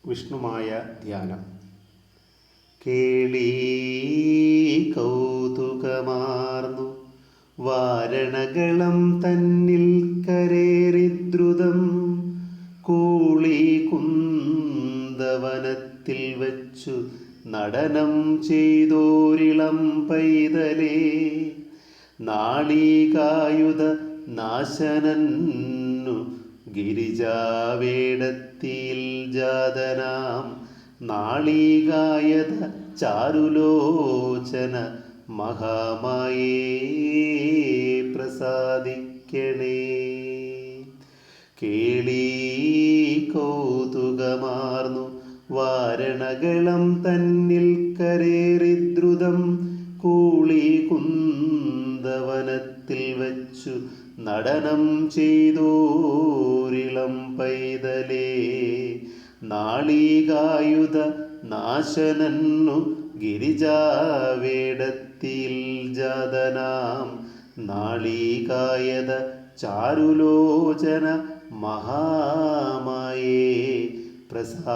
വിഷ്ണുമായ ധ്യാനം. കേളീ കൗതുകമാർന്നു വാരണകളം തന്നിൽ കരേറിദ്രുതം കൂളി കുന്തവനത്തിൽ വച്ചു നടനം ചെയ്തോരിളം പൈതലേ, നാളികായുധ നാശനന്നു ഗിരിജാവേടത്തിയിൽ ജാതനാം നാളികായത ചാരുലോചന മഹാമായേ പ്രസാദിക്കണേ. കേളീ കൗതുകമാർന്നു വാരണകളം തന്നിൽ കരേറിദ്രുതം കൂളി കുന്തവനത്തിൽ വച്ചു നടനം ചെയ്തോരിളം പൈതലേ, നാളികായുധ നാശനന്നു ഗിരിജാവേടത്തിയിൽ ജാതനാം നാളികായത ചാരുലോചന മഹാമായേ പ്രസാദിക്കണേ.